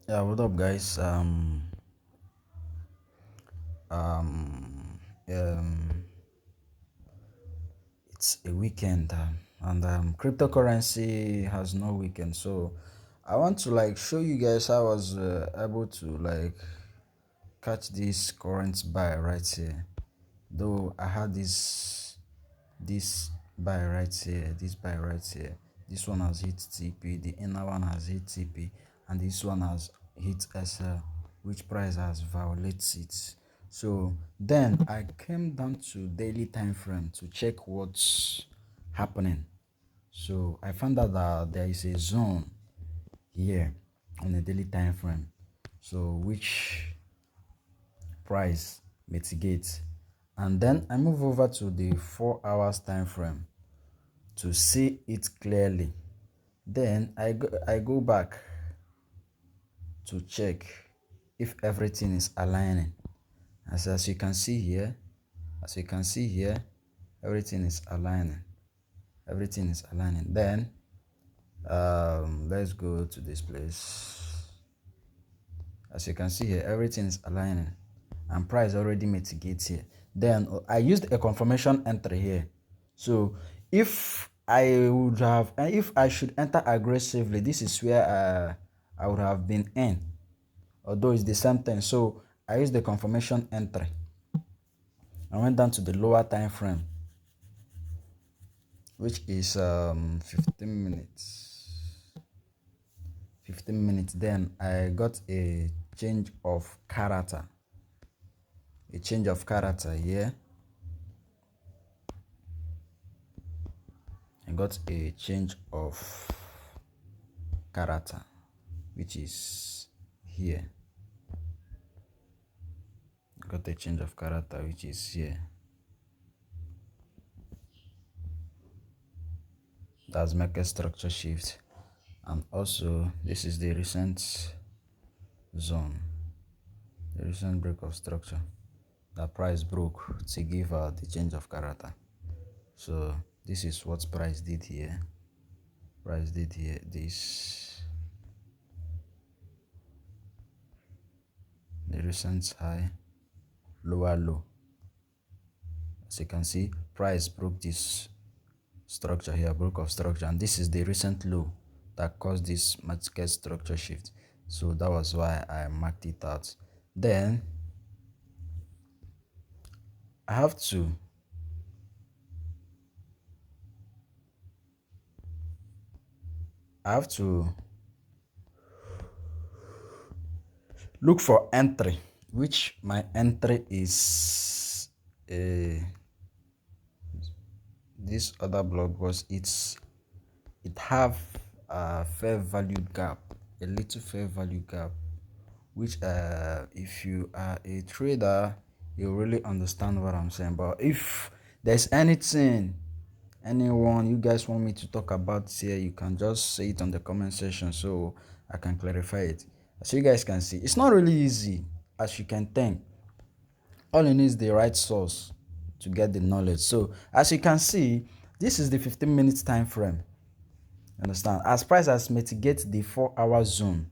Yeah, what up, guys? Um, um, it's a weekend, and cryptocurrency has no weekend. So, I want to show you guys how I was able to catch this current buy right here. Though I had this buy right here, this buy right here. This one has hit TP, the inner one has hit TP, and this one has hit SL, which price has violated it. So then I came down to daily time frame to check what's happening. So I found out that there is a zone here on the daily time frame. So which price mitigates, and then I move over to the 4 hours time frame to see it clearly. Then I go back to check if everything is aligning. As you can see here, everything is aligning. Everything is aligning. Then let's go to this place. As you can see here, everything is aligning and price already mitigates here. Then I used a confirmation entry here. So if I should enter aggressively, this is where I would have been in, although it's the same thing. So I used the confirmation entry. I went down to the lower time frame, which is 15 minutes. 15 minutes. Then I got a change of character. A change of character here. I got a change of character, which is here. I got a change of character, which is here. That's market structure shift. And also, this is the recent zone, the recent break of structure. The price broke to give the change of character. So this is what price did here. Price did here this, the recent high, lower low. As you can see, price broke this structure here, broke of structure, and this is the recent low that caused this market structure shift. So that was why I marked it out. Then I have to I have to look for entry, which my entry is this other block, because it have a fair value gap, a little fair value gap, which if you are a trader, you really understand what I'm saying. But if there's anyone you guys want me to talk about here, you can just say it on the comment section so I can clarify it. So you guys can see, it's not really easy as you can think. All you need is the right source to get the knowledge. So as you can see, this is the 15 minutes time frame. Understand? As price has mitigated the 4 hour zone.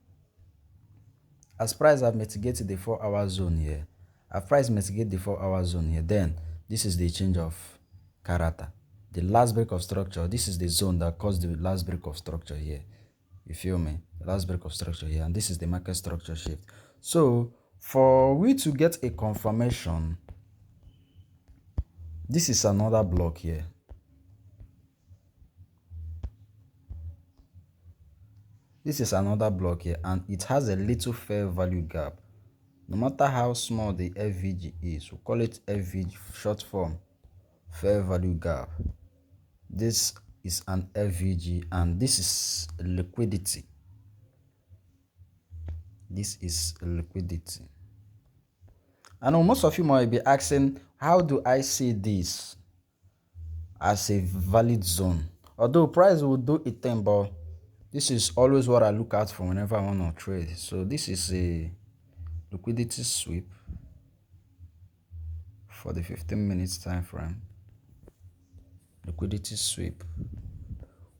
As price have mitigated the 4 hour zone here. As price mitigate the 4 hour zone here, then this is the change of character. The last break of structure, this is the zone that caused the last break of structure here. You feel me? The last break of structure here, and this is the market structure shift. So for we to get a confirmation, this is another block here. This is another block here, and it has a little fair value gap. No matter how small the FVG is, we call it FVG short form, fair value gap. This is an FVG, and this is liquidity. This is liquidity. I know most of you might be asking, how do I see this as a valid zone? Although price will do a thing, but this is always what I look out for whenever I want to trade. So this is a liquidity sweep for the 15 minutes time frame. Liquidity sweep,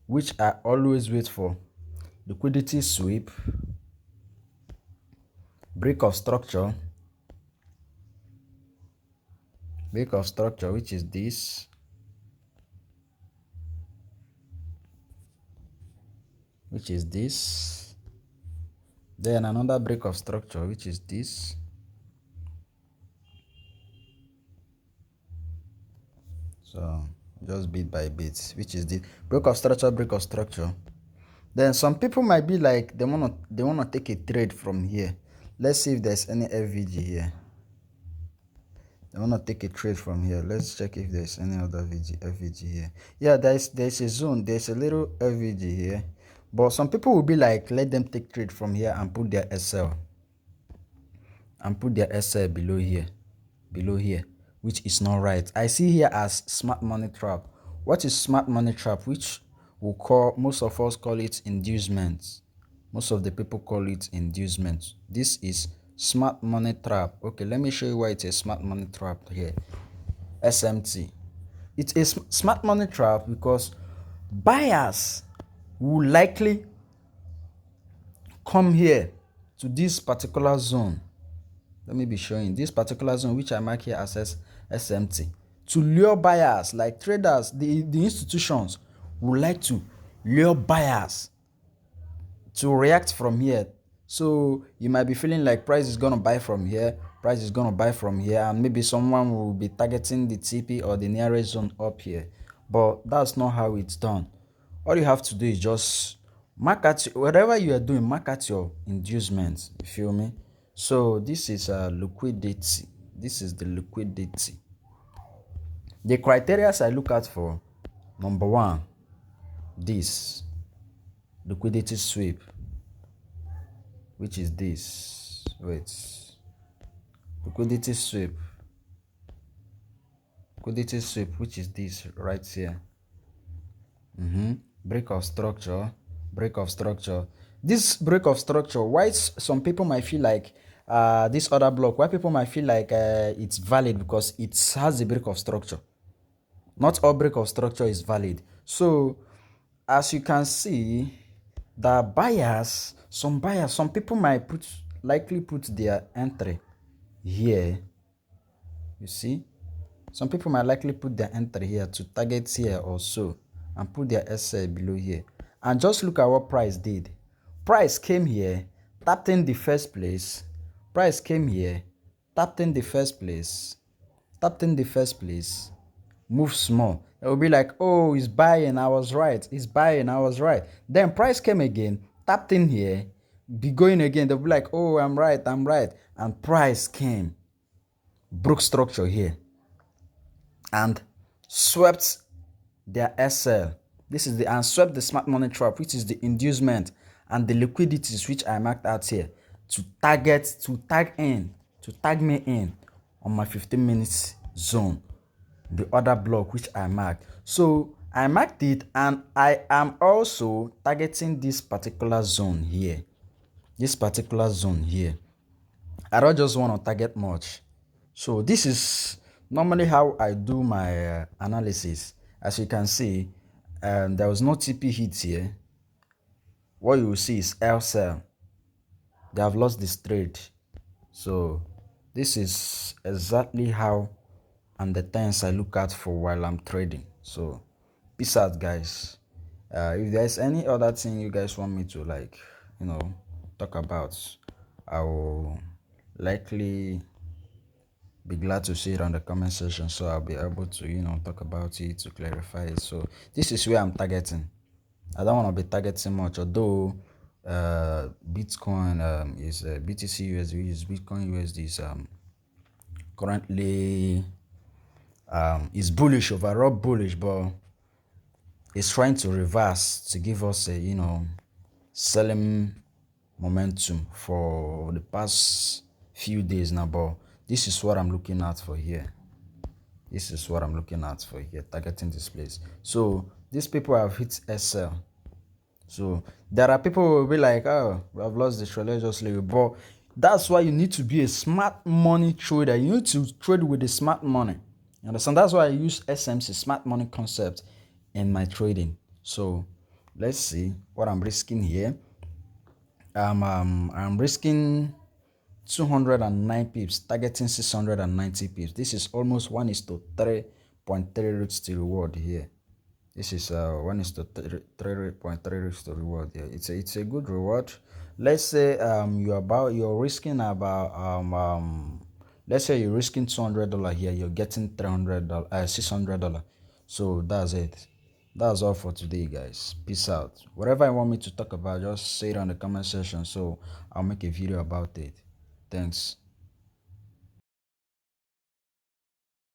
which I always wait for. Liquidity sweep, break of structure, which is this, then another break of structure, which is this, so just bit by bit, which is the break of structure. Then some people might be like they wanna take a trade from here. Let's see if there's any FVG here. They wanna take a trade from here. Let's check if there's any other FVG here. Yeah, there's a zone, there's a little FVG here. But some people will be like, let them take trade from here and put their SL below here, which is not right. I see here as smart money trap. What is smart money trap? Which most of us call it inducement. Most of the people call it inducement. This is smart money trap. Okay, let me show you why it's a smart money trap here. SMT. It's a smart money trap because buyers will likely come here to this particular zone. Let me be showing this particular zone, which I mark here as SMT, to lure buyers like traders. The institutions would like to lure buyers to react from here. So you might be feeling like price is gonna buy from here, and maybe someone will be targeting the TP or the nearest zone up here. But that's not how it's done. All you have to do is just whatever you are doing, mark out your inducements. You feel me? So this is liquidity. This is the liquidity. The criteria I look at for: number one, this liquidity sweep, which is this. Liquidity sweep, which is this right here. Break of structure. This break of structure, why some people might feel like this other block, why people might feel like it's valid, because it has a break of structure. Not all break of structure is valid. So as you can see, some people might likely put their entry here. You see, some people might likely put their entry here to target here or so, and put their SL below here. And just look at what price did. Price came here, tapped in the first place. Price came here, tapped in the first place, move small. It will be like, oh, he's buying, I was right. Then price came again, tapped in here, be going again. They'll be like, oh, I'm right. And price came, broke structure here, and swept their SL. And swept the smart money trap, which is the inducement, and the liquidities, which I marked out here to tag me in on my 15 minutes zone, the other block which I marked. So I marked it, and I am also targeting this particular zone here. I don't just want to target much. So this is normally how I do my analysis. As you can see, there was no TP hits here. What you will see is L sell. They have lost this trade. So this is exactly how and the things I look out for while I'm trading. So peace out, guys. If there's any other thing you guys want me to talk about, I will likely be glad to see it on the comment section, so I'll be able to talk about it, to clarify it. So this is where I'm targeting. I don't want to be targeting much, although Bitcoin is BTCUSD, is Bitcoin USD is currently is bullish, overall bullish, but it's trying to reverse to give us a selling momentum for the past few days now. But this is what I'm looking at for here. Targeting this place. So these people have hit SL. So there are people who will be like, oh, we have lost the trade, let's just leave it. But that's why you need to be a smart money trader. You need to trade with the smart money. You understand? That's why I use SMC, smart money concept, in my trading. So let's see what I'm risking here. I'm risking 209 pips, targeting 690 pips. This is almost 1 is to 3.3 routes to reward here. This is 1 is to 3.3 routes to reward here. It's a good reward. Let's say you're risking about let's say you're risking $200 here, you're getting $300 $600. So that's it. That's all for today, guys. Peace out. Whatever I want me to talk about, just say it on the comment section so I'll make a video about it. Thanks.